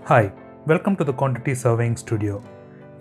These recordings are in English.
Hi, welcome to the Quantity Surveying Studio.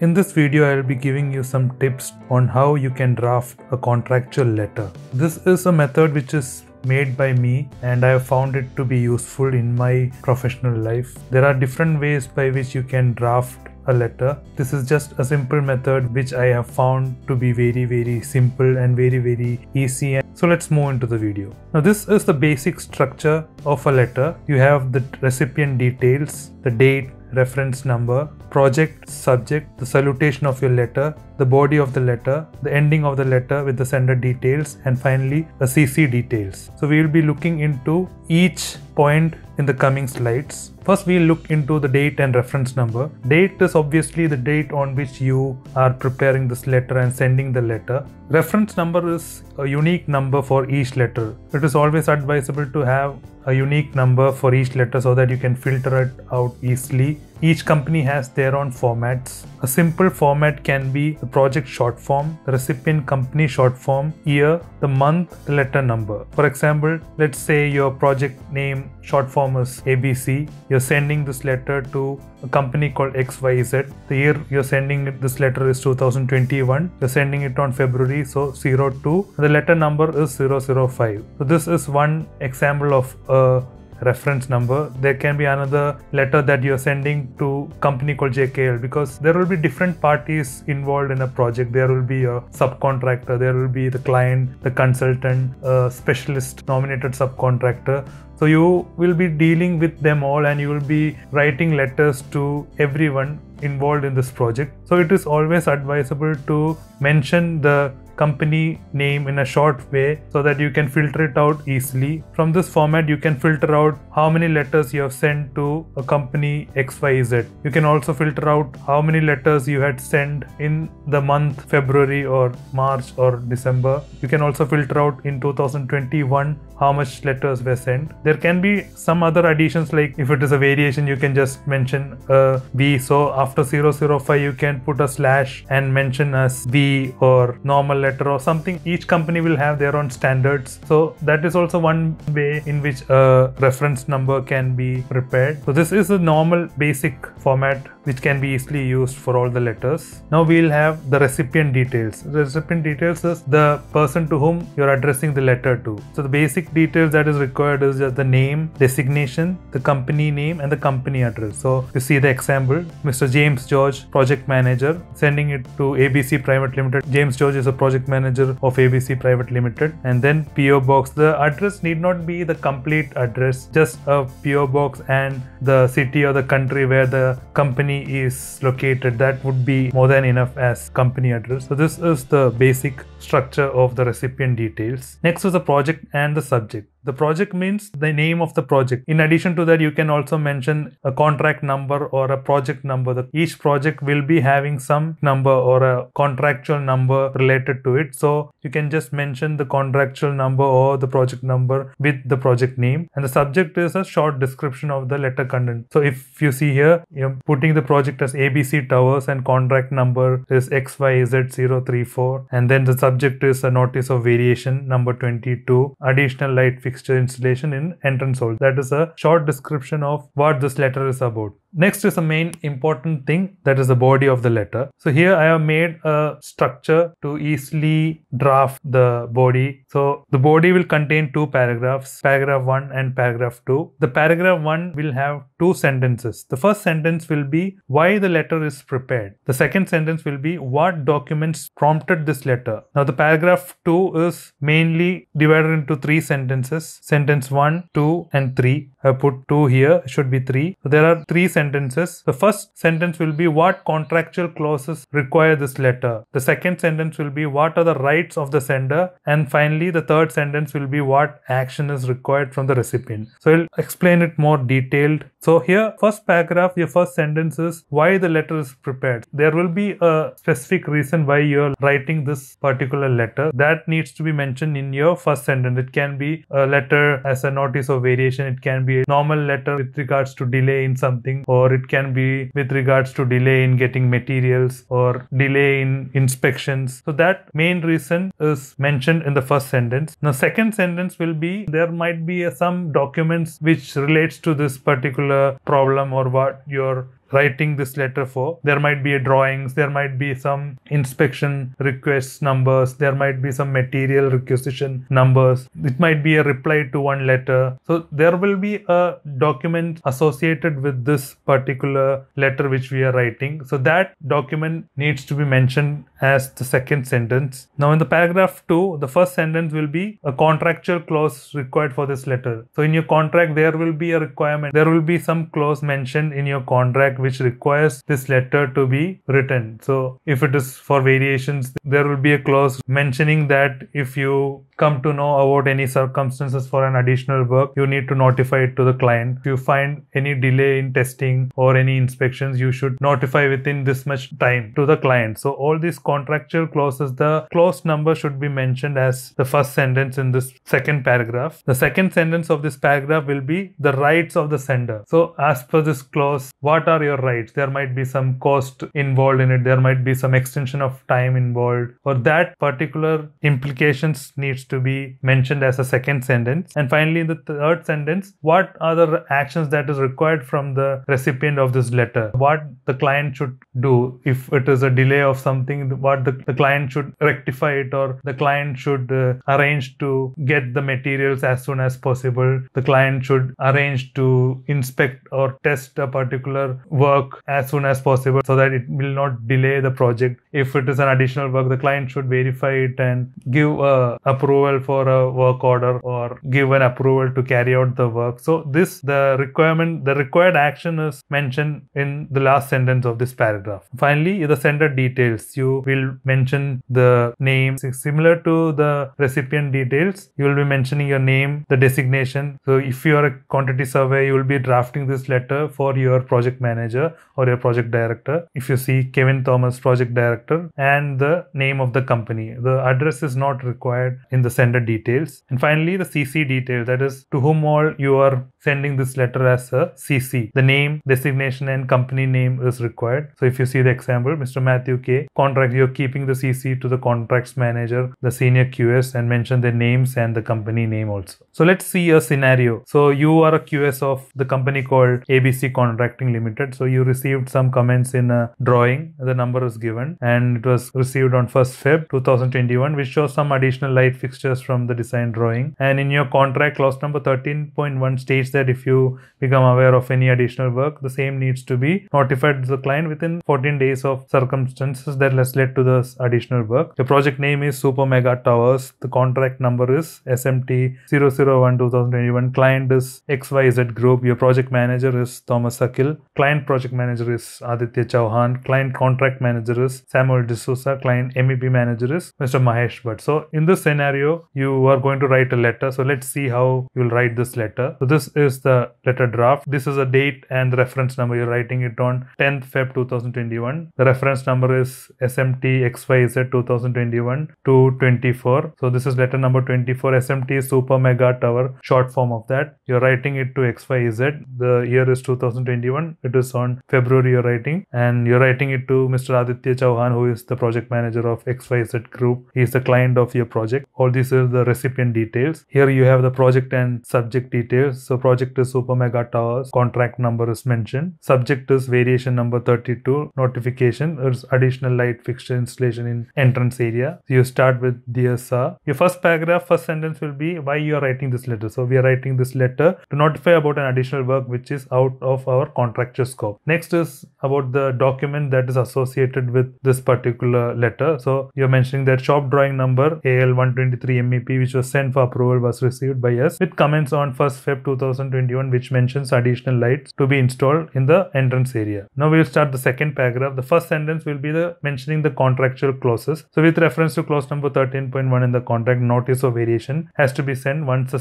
In this video, I will be giving you some tips on how you can draft a contractual letter. This is a method which is made by me and I have found it to be useful in my professional life. There are different ways by which you can draft a letter. This is just a simple method which I have found to be very simple and very easy. So let's move into the video. Now this is the basic structure of a letter. You have the recipient details, the date, reference number, project, subject, the salutation of your letter, the body of the letter, the ending of the letter with the sender details, and finally the CC details. So we will be looking into each point in the coming slides. First we'll look into the date and reference number. Date is obviously the date on which you are preparing this letter and sending the letter. Reference number is a unique number for each letter. It is always advisable to have a unique number for each letter so that you can filter it out easily. Each company has their own formats. A simple format can be the project short form, the recipient company short form, year, the month, the letter number. For example, let's say your project name short form is ABC. You're sending this letter to a company called XYZ. The year you're sending this letter is 2021. You're sending it on February, so 02. The letter number is 005. So this is one example of a reference number. There can be another letter that you're sending to company called JKL, because there will be different parties involved in a project. There will be a subcontractor, there will be the client, the consultant, a specialist nominated subcontractor. So you will be dealing with them all and you will be writing letters to everyone involved in this project. So it is always advisable to mention the company name in a short way so that you can filter it out easily. From this format, you can filter out how many letters you have sent to a company XYZ. You can also filter out how many letters you had sent in the month February or March or December. You can also filter out in 2021 how much letters were sent. There can be some other additions, like if it is a variation, you can just mention a V. So after 005, you can put a slash and mention as V or normal letter or something. Each company will have their own standards. So that is also one way in which a reference number can be prepared. So this is a normal basic format which can be easily used for all the letters. Now we'll have the recipient details. The recipient details is the person to whom you're addressing the letter to. So the basic details that is required is just the name, designation, the company name, and the company address. So you see the example, Mr. James George, project manager, sending it to ABC Private Limited. James George is a project manager of ABC Private Limited. And then PO box. The address need not be the complete address, just a PO box and the city or the country where the company is located. That would be more than enough as company address. So this is the basic structure of the recipient details. Next is the project and the subject. The project means the name of the project. In addition to that, you can also mention a contract number or a project number. Each project will be having some number or a contractual number related to it. So you can just mention the contractual number or the project number with the project name. And the subject is a short description of the letter content. So if you see here, you're putting the project as ABC Towers and contract number is XYZ034. And then the subject is a notice of variation number 22, additional light fixture installation in entrance hall. That is a short description of what this letter is about. Next is the main important thing, that is the body of the letter. So here I have made a structure to easily draft the body. So the body will contain two paragraphs, paragraph 1 and paragraph 2. The paragraph 1 will have two sentences. The first sentence will be why the letter is prepared. The second sentence will be what documents prompted this letter. Now the paragraph 2 is mainly divided into three sentences. Sentence 1, 2 and 3. I put 2 here, should be 3. So there are three sentences. The first sentence will be what contractual clauses require this letter. The second sentence will be what are the rights of the sender. And finally, the third sentence will be what action is required from the recipient. So I'll explain it more detailed. So here, first paragraph, your first sentence is why the letter is prepared. There will be a specific reason why you're writing this particular letter. That needs to be mentioned in your first sentence. It can be a letter as a notice of variation. It can be a normal letter with regards to delay in something. or it can be with regards to delay in getting materials or delay in inspections. So that main reason is mentioned in the first sentence. Now second sentence will be there might be some documents which relates to this particular problem or what you're writing this letter for. There might be drawings, there might be some inspection request numbers, there might be some material requisition numbers, it might be a reply to one letter. So there will be a document associated with this particular letter which we are writing. So that document needs to be mentioned as the second sentence. Now in the paragraph 2, the first sentence will be a contractual clause required for this letter. So in your contract there will be a requirement, there will be some clause mentioned in your contract which requires this letter to be written. So if it is for variations, there will be a clause mentioning that if you come to know about any circumstances for an additional work, you need to notify it to the client. If you find any delay in testing or any inspections, you should notify within this much time to the client. So all these contractual clauses, the clause number should be mentioned as the first sentence in this second paragraph. The second sentence of this paragraph will be the rights of the sender. So as per this clause, what are your rights? There might be some cost involved in it, there might be some extension of time involved, or that particular implications needs to be mentioned as a second sentence. And finally in the third sentence, what are the actions that is required from the recipient of this letter, what the client should do if it is a delay of something, what the client should rectify it, or the client should arrange to get the materials as soon as possible, the client should arrange to inspect or test a particular work as soon as possible so that it will not delay the project. If it is an additional work, the client should verify it and give approval for a work order or give an approval to carry out the work. So the required action is mentioned in the last sentence of this paragraph. Finally, the sender details, you will mention the name. Similar to the recipient details, you will be mentioning your name, the designation. So if you are a quantity surveyor, you will be drafting this letter for your project manager or your project director. If you see Kevin Thomas, project director, and the name of the company. The address is not required in the sender details. And finally, the CC detail, that is to whom all you are sending this letter as a CC. The name, designation, and company name is required. So if you see the example, Mr. Matthew K, contract, you're keeping the CC to the contracts manager, the senior QS, and mention the names and the company name also. So let's see a scenario. So you are a QS of the company called ABC Contracting Limited. So you received some comments in a drawing. The number is given and it was received on 1st Feb 2021, which shows some additional light fixtures from the design drawing. And in your contract, clause number 13.1 states that if you become aware of any additional work, the same needs to be notified to the client within 14 days of circumstances that has led to this additional work. The project name is Super Mega Towers. The contract number is SMT 001 2021. Client is XYZ Group. Your project manager is Thomas Akil. Client project manager is Aditya Chauhan. Client contract manager is Samuel D'Souza. Client MEP manager is Mr. Mahesh Bhatt. So in this scenario, you are going to write a letter. So let's see how you will write this letter. So this is the letter draft. This is a date and the reference number. You're writing it on 10th Feb 2021. The reference number is SMT XYZ 2021 to 24. So this is letter number 24. SMT Super Mega Tower, short form of that. You're writing it to XYZ. The year is 2021. It is on February you're writing, and you're writing it to Mr. Aditya Chauhan, who is the project manager of XYZ Group. He is the client of your project. All these are the recipient details. Here you have the project and subject details. So project is Super Mega Towers. Contract number is mentioned. Subject is variation number 32. Notification is additional light fixture installation in entrance area. So you start with Dear Sir. Your first paragraph, first sentence will be why you are writing this letter. So we are writing this letter to notify about an additional work which is out of our contractual scope. Next is about the document that is associated with this particular letter. So you're mentioning that shop drawing number AL123 MEP which was sent for approval was received by us with comments on 1st Feb 2021 which mentions additional lights to be installed in the entrance area. Now we'll start the second paragraph. The first sentence will be the mentioning the contractual clauses. So with reference to clause number 13.1 in the contract, notice of variation has to be sent once the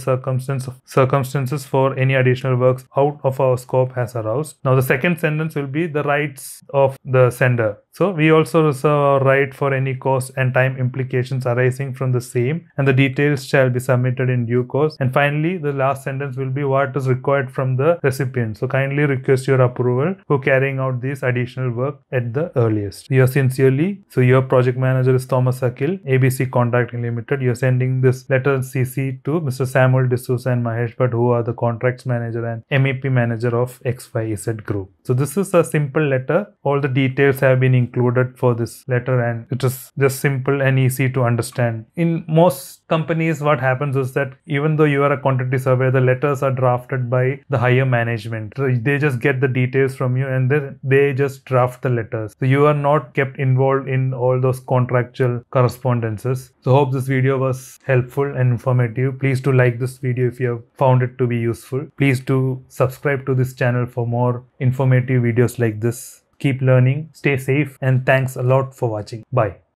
circumstances for any additional works out of our scope has aroused. Now the second sentence will be the rights of the sender. So we also reserve our right for any cost and time implications arising from the same, and the details shall be submitted in due course. And finally, the last sentence will be what is required from the recipient. So kindly request your approval for carrying out this additional work at the earliest. Yours sincerely. So your project manager is Thomas Akil, ABC Contracting Limited. You're sending this letter CC to Mr. Samuel D'Souza and Mahesh Bhatt, who are the contracts manager and MEP manager of XYZ Group. So this is a simple letter. All the details have been included for this letter, and it is just simple and easy to understand. In most companies, what happens is that even though you are a quantity surveyor, the letters are drafted by the higher management. So they just get the details from you and then they just draft the letters. So you are not kept involved in all those contractual correspondences. So hope this video was helpful and informative. Please do like this video if you have found it to be useful. Please do subscribe to this channel for more informative videos like this. Keep learning, stay safe, and thanks a lot for watching. Bye.